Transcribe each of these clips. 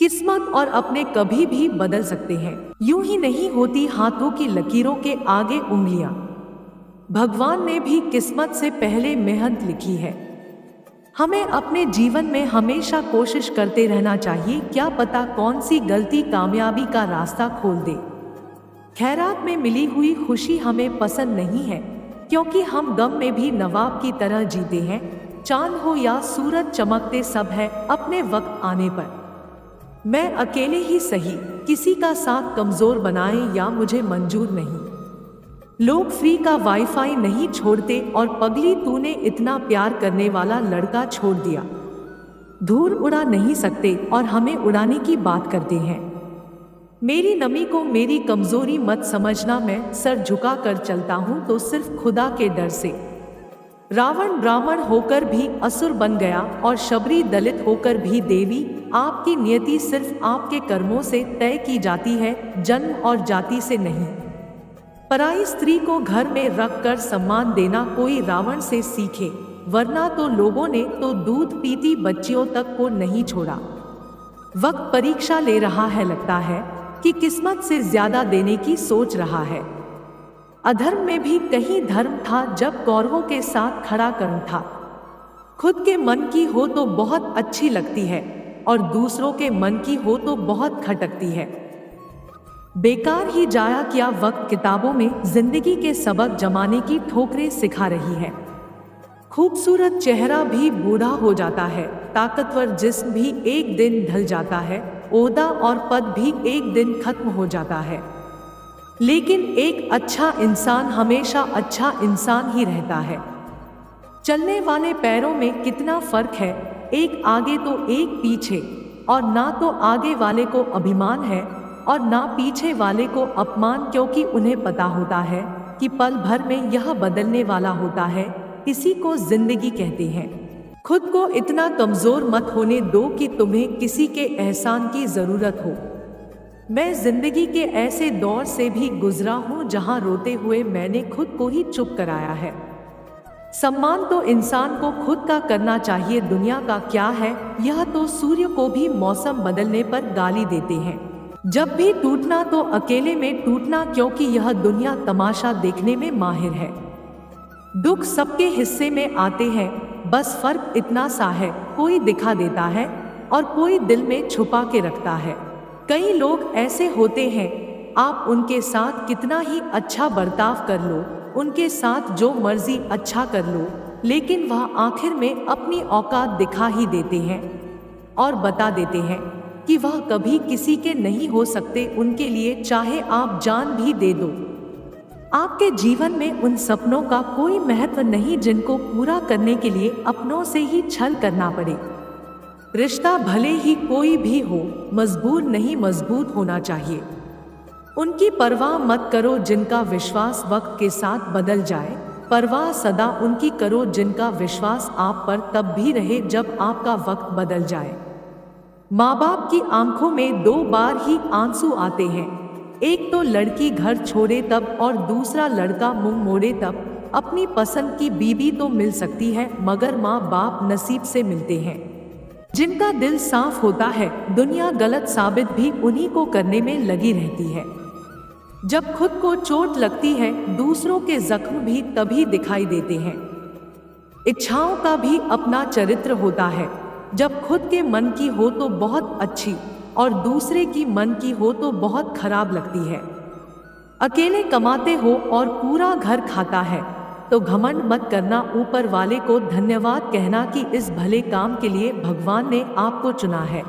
किस्मत और अपने कभी भी बदल सकते हैं। यूं ही नहीं होती हाथों की लकीरों के आगे उंगलियां। भगवान ने भी किस्मत से पहले मेहनत लिखी है। हमें अपने जीवन में हमेशा कोशिश करते रहना चाहिए, क्या पता कौन सी गलती कामयाबी का रास्ता खोल दे। खैरात में मिली हुई खुशी हमें पसंद नहीं है, क्योंकि हम गम में भी नवाब की तरह जीते हैं। चांद हो या सूरज चमकते सब है अपने वक्त आने पर। मैं अकेले ही सही, किसी का साथ कमजोर बनाए या मुझे मंजूर नहीं। लोग फ्री का वाईफाई नहीं छोड़ते और पगली तूने इतना प्यार करने वाला लड़का छोड़ दिया। धूल उड़ा नहीं सकते और हमें उड़ाने की बात करते हैं। मेरी नमी को मेरी कमजोरी मत समझना, मैं सर झुका कर चलता हूं तो सिर्फ खुदा के डर से। रावण ब्राह्मण होकर भी असुर बन गया और शबरी दलित होकर भी देवी। आपकी नियति सिर्फ आपके कर्मों से तय की जाती है, जन्म और जाति से नहीं। पराई स्त्री को घर में रखकर सम्मान देना कोई रावण से सीखे, वरना तो लोगों ने तो दूध पीती बच्चियों तक को नहीं छोड़ा। वक्त परीक्षा ले रहा है, लगता है कि किस्मत से ज्यादा देने की सोच रहा है। अधर्म में भी कहीं धर्म था जब कौरवों के साथ खड़ा कर्म था। खुद के मन की हो तो बहुत अच्छी लगती है और दूसरों के मन की हो तो बहुत खटकती है। बेकार ही जाया किया वक्त किताबों में जिंदगी के सबक जमाने की ठोकरें सिखा रही है। खूबसूरत चेहरा भी बूढ़ा हो जाता है, ताकतवर जिस्म भी एक दिन ढल जाता है, ओहदा और पद भी एक दिन खत्म हो जाता है। लेकिन एक अच्छा इंसान हमेशा अच्छा इंसान ही रहता है। चलने वाले पैरों में कितना फर्क है, एक आगे तो एक पीछे, और ना तो आगे वाले को अभिमान है और ना पीछे वाले को अपमान, क्योंकि उन्हें पता होता है कि पल भर में यह बदलने वाला होता है। इसी को जिंदगी कहते हैं। खुद को इतना कमजोर मत होने दो कि तुम्हें किसी के एहसान की जरूरत हो। मैं जिंदगी के ऐसे दौर से भी गुजरा हूं जहां रोते हुए मैंने खुद को ही चुप कराया है। सम्मान तो इंसान को खुद का करना चाहिए, दुनिया का क्या है। यह तो सूर्य को भी मौसम बदलने पर गाली देते हैं। जब भी टूटना तो अकेले में टूटना, क्योंकि यह दुनिया तमाशा देखने में माहिर है। दुख सबके हिस्से में आते हैं, बस फर्क इतना सा है, कोई दिखा देता है और कोई दिल में छुपा के रखता है। कई लोग ऐसे होते हैं, आप उनके साथ कितना ही अच्छा बर्ताव कर लो, उनके साथ जो मर्जी अच्छा कर लो, लेकिन वह आखिर में अपनी औकात दिखा ही देते हैं और बता देते हैं कि वह कभी किसी के नहीं हो सकते। उनके लिए चाहे आप जान भी दे दो। आपके जीवन में उन सपनों का कोई महत्व नहीं जिनको पूरा करने के लिए अपनों से ही छल करना पड़े। रिश्ता भले ही कोई भी हो, मजबूर नहीं मजबूत होना चाहिए। उनकी परवाह मत करो जिनका विश्वास वक्त के साथ बदल जाए, परवाह सदा उनकी करो जिनका विश्वास आप पर तब भी रहे जब आपका वक्त बदल जाए। माँ बाप की आंखों में दो बार ही आंसू आते हैं, एक तो लड़की घर छोड़े तब और दूसरा लड़का मुंह मोड़े तब। अपनी पसंद की बीवी तो मिल सकती है, मगर माँ बाप नसीब से मिलते हैं। जिनका दिल साफ होता है, दुनिया गलत साबित भी उन्हीं को करने में लगी रहती है। जब खुद को चोट लगती है, दूसरों के जख्म भी तभी दिखाई देते हैं। इच्छाओं का भी अपना चरित्र होता है, जब खुद के मन की हो तो बहुत अच्छी और दूसरे की मन की हो तो बहुत खराब लगती है। अकेले कमाते हो और पूरा घर खाता है तो घमंड मत करना, ऊपर वाले को धन्यवाद कहना कि इस भले काम के लिए भगवान ने आपको चुना है।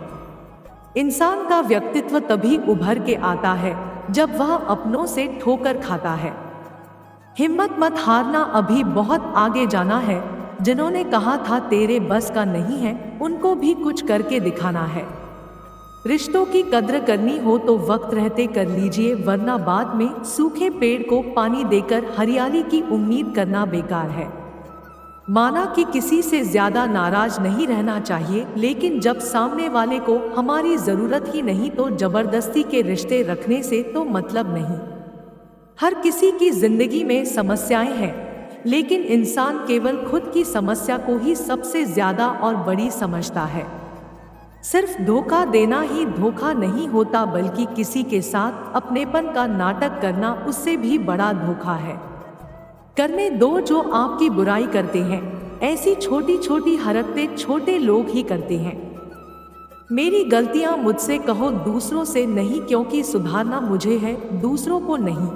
इंसान का व्यक्तित्व तभी उभर के आता है जब वह अपनों से ठोकर खाता है। हिम्मत मत हारना, अभी बहुत आगे जाना है। जिन्होंने कहा था तेरे बस का नहीं है, उनको भी कुछ करके दिखाना है। रिश्तों की कद्र करनी हो तो वक्त रहते कर लीजिए, वरना बाद में सूखे पेड़ को पानी देकर हरियाली की उम्मीद करना बेकार है। माना कि किसी से ज्यादा नाराज नहीं रहना चाहिए, लेकिन जब सामने वाले को हमारी जरूरत ही नहीं तो जबरदस्ती के रिश्ते रखने से तो मतलब नहीं। हर किसी की जिंदगी में समस्याएं हैं, लेकिन इंसान केवल खुद की समस्या को ही सबसे ज्यादा और बड़ी समझता है। सिर्फ धोखा देना ही धोखा नहीं होता, बल्कि किसी के साथ अपनेपन का नाटक करना उससे भी बड़ा धोखा है। करने दो जो आपकी बुराई करते हैं। ऐसी छोटी छोटी हरकतें छोटे लोग ही करते हैं। मेरी गलतियां मुझसे कहो, दूसरों से नहीं, क्योंकि सुधारना मुझे है, दूसरों को नहीं।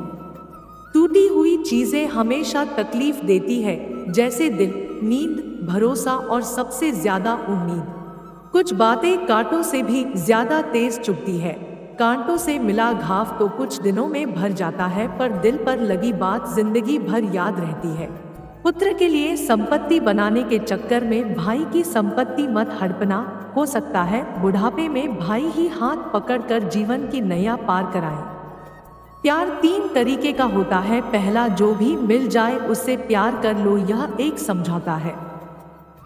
टूटी हुई चीजें हमेशा तकलीफ देती है, जैसे दिल, नींद, भरोसा और सबसे ज्यादा उम्मीद। कुछ बातें कांटों से भी ज्यादा तेज चुभती है। कांटों से मिला घाव तो कुछ दिनों में भर जाता है, पर दिल पर लगी बात जिंदगी भर याद रहती है। पुत्र के लिए संपत्ति बनाने के चक्कर में भाई की संपत्ति मत हड़पना। हो सकता है बुढ़ापे में भाई ही हाथ पकड़कर जीवन की नैया पार कराए। प्यार 3 तरीके का होता है। पहला, जो भी मिल जाए उससे प्यार कर लो, यह एक समझौता है।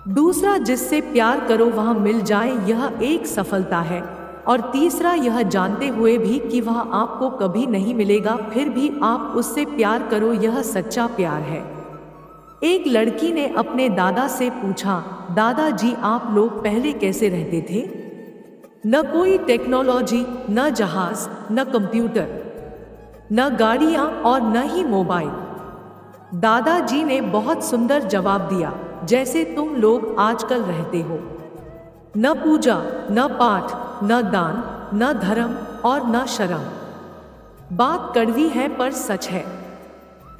दूसरा, जिससे प्यार करो वह मिल जाए, यह एक सफलता है। और तीसरा, यह जानते हुए भी कि वह आपको कभी नहीं मिलेगा, फिर भी आप उससे प्यार करो, यह सच्चा प्यार है। एक लड़की ने अपने दादा से पूछा, दादाजी आप लोग पहले कैसे रहते थे? न कोई टेक्नोलॉजी, न जहाज, न कंप्यूटर, न गाड़ियां और न ही मोबाइल। दादाजी ने बहुत सुंदर जवाब दिया, जैसे तुम लोग आजकल रहते हो। न पूजा, न पाठ, न दान, न धर्म और न शर्म। बात कड़वी है पर सच है।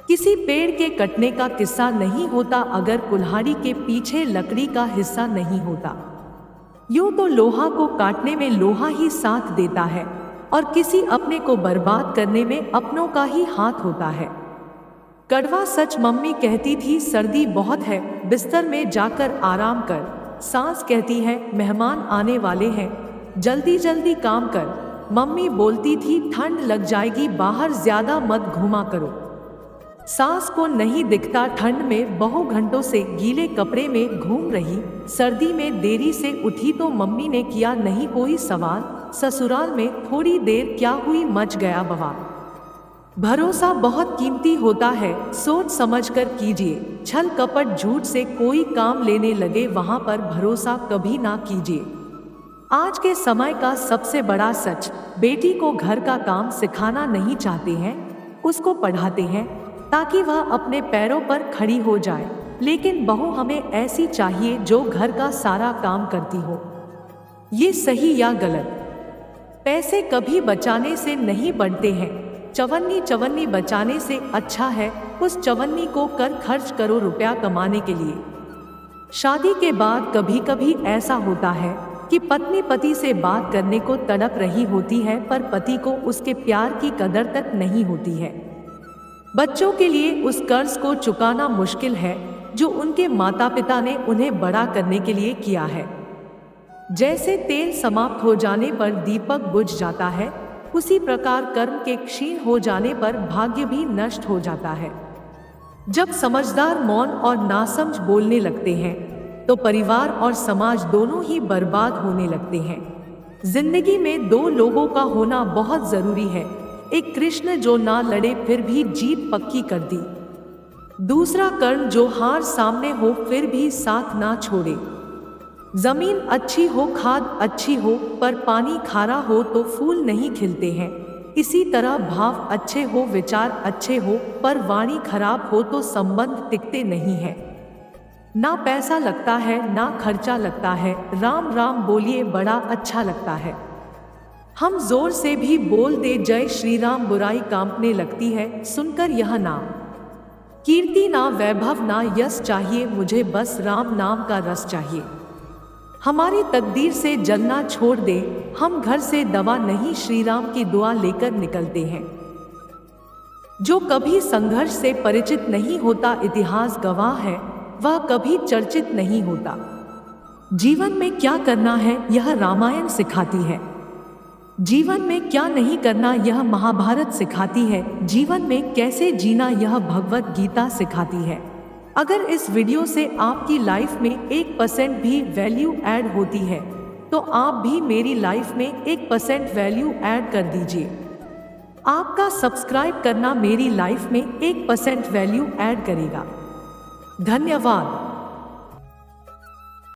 किसी पेड़ के कटने का किस्सा नहीं होता अगर कुल्हाड़ी के पीछे लकड़ी का हिस्सा नहीं होता। यूं तो लोहा को काटने में लोहा ही साथ देता है, और किसी अपने को बर्बाद करने में अपनों का ही हाथ होता है। कड़वा सच मम्मी कहती थी, सर्दी बहुत है, बिस्तर में जाकर आराम कर। सांस कहती है, मेहमान आने वाले हैं, जल्दी जल्दी काम कर। मम्मी बोलती थी, ठंड लग जाएगी, बाहर ज्यादा मत घूमा करो। सास को नहीं दिखता ठंड में बहु घंटों से गीले कपड़े में घूम रही। सर्दी में देरी से उठी तो मम्मी ने किया नहीं कोई सवाल। ससुराल में थोड़ी देर क्या हुई, मच गया बवाल। भरोसा बहुत कीमती होता है, सोच समझकर कीजिए। छल कपट झूठ से कोई काम लेने लगे, वहां पर भरोसा कभी ना कीजिए। आज के समय का सबसे बड़ा सच, बेटी को घर का काम सिखाना नहीं चाहते हैं, उसको पढ़ाते हैं ताकि वह अपने पैरों पर खड़ी हो जाए। लेकिन बहू हमें ऐसी चाहिए जो घर का सारा काम करती हो। ये सही या गलत? पैसे कभी बचाने से नहीं बढ़ते हैं, चवन्नी चवन्नी बचाने से अच्छा है उस चवन्नी को कर खर्च करो रुपया कमाने के लिए। शादी के बाद कभी कभी ऐसा होता है कि पत्नी पति से बात करने को तड़प रही होती है, पर पति को उसके प्यार की कदर तक नहीं होती है। बच्चों के लिए उस कर्ज को चुकाना मुश्किल है जो उनके माता पिता ने उन्हें बड़ा करने के लिए किया है। जैसे तेल समाप्त हो जाने पर दीपक बुझ जाता है, उसी प्रकार कर्म के क्षीण हो जाने पर भाग्य भी नष्ट हो जाता है। जब समझदार मौन और नासमझ बोलने लगते हैं तो परिवार और समाज दोनों ही बर्बाद होने लगते हैं। जिंदगी में 2 लोगों का होना बहुत जरूरी है। एक कृष्ण जो ना लड़े फिर भी जीत पक्की कर दी, दूसरा कर्ण जो हार सामने हो फिर भी साथ ना छोड़े। जमीन अच्छी हो, खाद अच्छी हो, पर पानी खारा हो तो फूल नहीं खिलते हैं। इसी तरह भाव अच्छे हो, विचार अच्छे हो, पर वाणी खराब हो तो संबंध टिकते नहीं हैं। ना पैसा लगता है ना खर्चा लगता है, राम राम बोलिए बड़ा अच्छा लगता है। हम जोर से भी बोल दे जय श्री राम, बुराई कांपने लगती है सुनकर यह नाम। कीर्ति ना वैभव ना यश चाहिए, मुझे बस राम नाम का रस चाहिए। हमारी तकदीर से जलना छोड़ दे, हम घर से दवा नहीं श्री राम की दुआ लेकर निकलते हैं। जो कभी संघर्ष से परिचित नहीं होता, इतिहास गवाह है, वह कभी चर्चित नहीं होता। जीवन में क्या करना है यह रामायण सिखाती है। जीवन में क्या नहीं करना यह महाभारत सिखाती है। जीवन में कैसे जीना यह भगवत गीता सिखाती है। अगर इस वीडियो से आपकी लाइफ में 1% भी वैल्यू ऐड होती है तो आप भी मेरी लाइफ में 1% वैल्यू ऐड कर दीजिए। आपका सब्सक्राइब करना मेरी लाइफ में 1% वैल्यू ऐड करेगा। धन्यवाद।